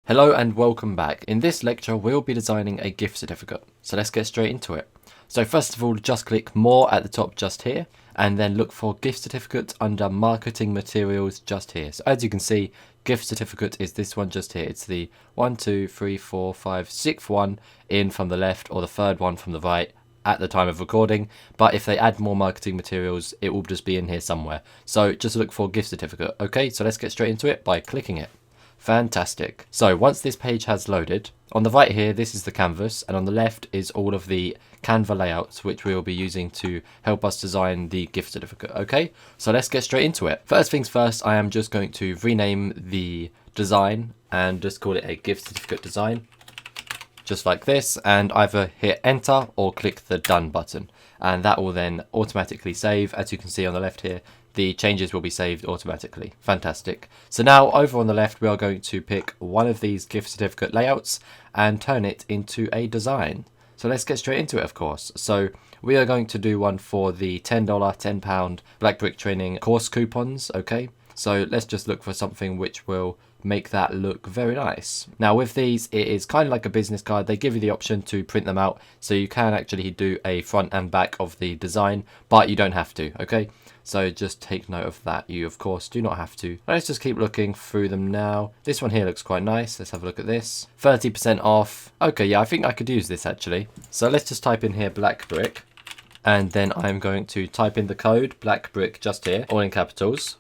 Hello and welcome back. In this lecture we'll be designing a gift certificate, so let's get straight into it. So first of all, just click more at the top just here and then look for gift certificate under marketing materials just here. So as you can see, gift certificate is this one just here. It's the 1, 2, 3, 4, 5, 6th one in from the left or the third one from the right at the time of recording, but if they add more marketing materials it will just be in here somewhere. So just look for gift certificate. Okay, so let's get straight into it by clicking it. Fantastic. So once this page has loaded, on the right here, this is the canvas, and on the left is all of the Canva layouts, which we will be using to help us design the gift certificate. Okay, so let's get straight into it. First things first, I am just going to rename the design and just call it a gift certificate design, just like this, and either hit enter or click the done button, and that will then automatically save. As you can see on the left here, the changes will be saved automatically. Fantastic. So now over on the left, we are going to pick one of these gift certificate layouts and turn it into a design. So let's get straight into it, of course. So we are going to do one for the $10, £10 Black Brick Training course coupons, okay? So let's just look for something which will make that look very nice. Now with these, it is kind of like a business card. They give you the option to print them out, so you can actually do a front and back of the design, but you don't have to, okay? So just take note of that. You of course do not have to. Let's just keep looking through them now. This one here looks quite nice. Let's have a look at this. 30% off. Okay, yeah, I think I could use this actually. So let's just type in here Black Brick, and then I'm going to type in the code Black Brick just here, all in capitals,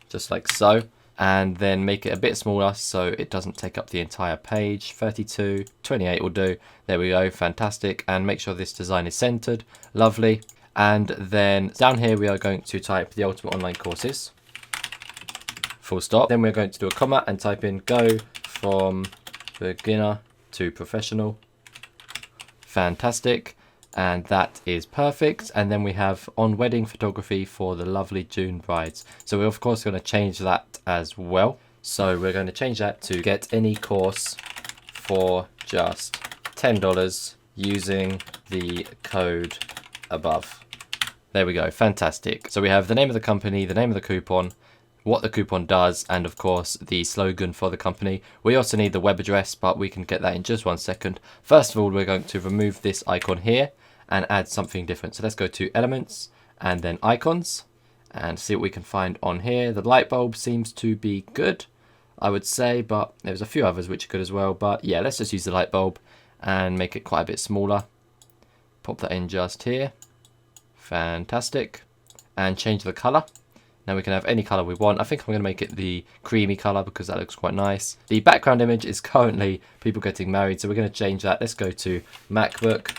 just like so, and then make it a bit smaller so it doesn't take up the entire page. 32, 28 will do. There we go, fantastic. And make sure this design is centered. Lovely. And then down here we are going to type the Ultimate Online Courses, full stop. Then we're going to do a comma and type in go from beginner to professional. Fantastic. And that is perfect. And then we have on wedding photography for the lovely June brides. So we're of course going to change that as well. So we're going to change that to get any course for just $10 using the code above. There we go, fantastic. So we have the name of the company, the name of the coupon, what the coupon does, and of course the slogan for the company. We also need the web address, but we can get that in just 1 second. First of all, we're going to remove this icon here and add something different. So let's go to elements and then icons and see what we can find on here. The light bulb seems to be good, I would say, but there's a few others which are good as well. But yeah, let's just use the light bulb and make it quite a bit smaller. Pop that in just here. Fantastic. And change the color. Now we can have any color we want. I think I'm going to make it the creamy color because that looks quite nice. The background image is currently people getting married, so we're going to change that. Let's go to MacBook,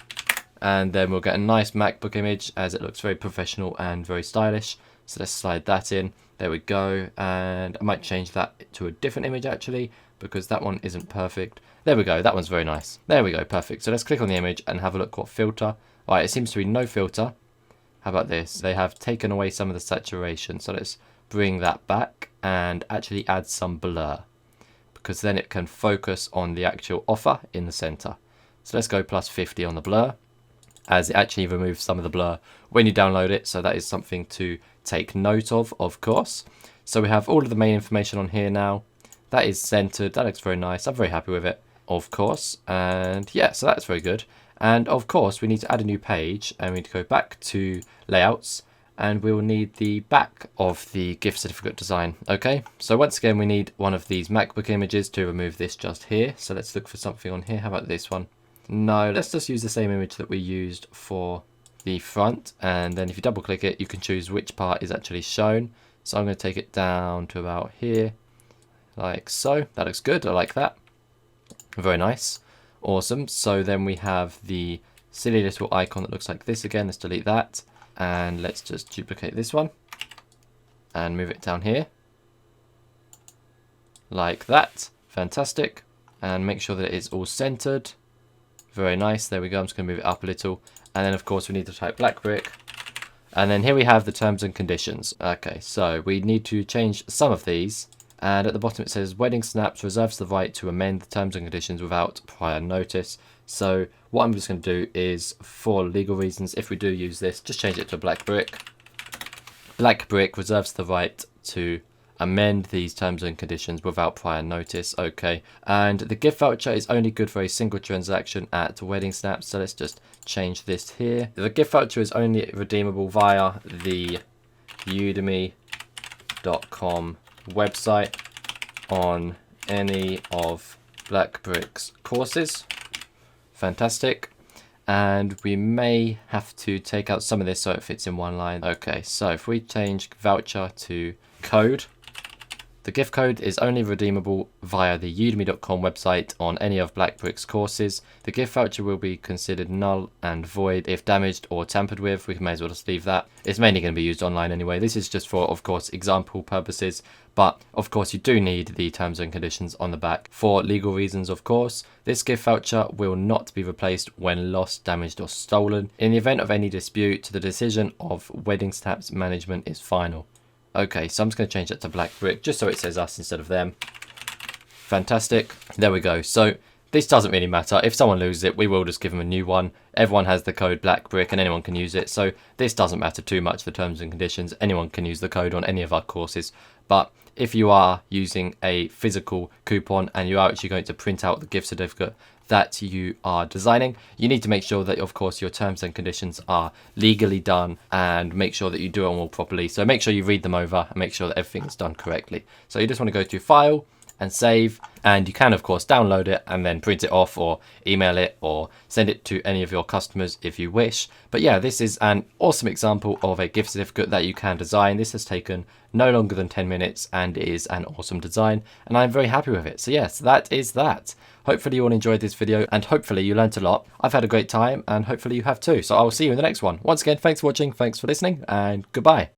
and then we'll get a nice MacBook image as it looks very professional and very stylish. So let's slide that in. There we go. And I might change that to a different image actually, because that one isn't perfect. There we go. That one's very nice. There we go. Perfect. So let's click on the image and have a look what filter. All right, it seems to be no filter. How about this? They have taken away some of the saturation. So let's bring that back and actually add some blur, because then it can focus on the actual offer in the center. So let's go plus 50 on the blur, as it actually removes some of the blur when you download it. So that is something to take note of course. So we have all of the main information on here now. That is centered. That looks very nice. I'm very happy with it, of course. And yeah, so that's very good. And of course, we need to add a new page, and we need to go back to layouts, and we will need the back of the gift certificate design. Okay, so once again, we need one of these MacBook images to remove this just here. So let's look for something on here. How about this one? No, let's just use the same image that we used for the front. And then if you double click it, you can choose which part is actually shown. So I'm going to take it down to about here, like so. That looks good. I like that. Very nice. Awesome. So then we have the silly little icon that looks like this again. Let's delete that, and let's just duplicate this one and move it down here like that. Fantastic. And make sure that it is all centered. Very nice. There we go. I'm just going to move it up a little, and then of course we need to type Black Brick, and then here we have the terms and conditions. Okay, so we need to change some of these. And at the bottom it says Wedding Snaps reserves the right to amend the terms and conditions without prior notice. So what I'm just going to do is, for legal reasons, if we do use this, just change it to Black Brick. Black Brick reserves the right to amend these terms and conditions without prior notice. Okay, and the gift voucher is only good for a single transaction at Wedding Snaps, so let's just change this here. The gift voucher is only redeemable via the udemy.com website on any of Blackbrick's courses. Fantastic. And we may have to take out some of this so it fits in one line. Okay, so if we change voucher to code, the gift code is only redeemable via the udemy.com website on any of Blackbrick's courses. The gift voucher will be considered null and void if damaged or tampered with. We may as well just leave that. It's mainly going to be used online anyway. This is just for, of course, example purposes. But, of course, you do need the terms and conditions on the back for legal reasons, of course. This gift voucher will not be replaced when lost, damaged or stolen. In the event of any dispute, the decision of Wedding Snaps management is final. Okay, so I'm just going to change that to Blackbrick just so it says us instead of them. Fantastic. There we go. So this doesn't really matter. If someone loses it, we will just give them a new one. Everyone has the code Blackbrick and anyone can use it. So this doesn't matter too much, the terms and conditions. Anyone can use the code on any of our courses. But if you are using a physical coupon and you are actually going to print out the gift certificate that you are designing, you need to make sure that, of course, your terms and conditions are legally done and make sure that you do them all properly. So make sure you read them over and make sure that everything's done correctly. So you just want to go to File and Save, and you can, of course, download it and then print it off or email it or send it to any of your customers if you wish. But yeah, this is an awesome example of a gift certificate that you can design. This has taken no longer than 10 minutes and is an awesome design, and I'm very happy with it. So yes, that is that. Hopefully you all enjoyed this video and hopefully you learnt a lot. I've had a great time and hopefully you have too. So I will see you in the next one. Once again, thanks for watching, thanks for listening, and goodbye.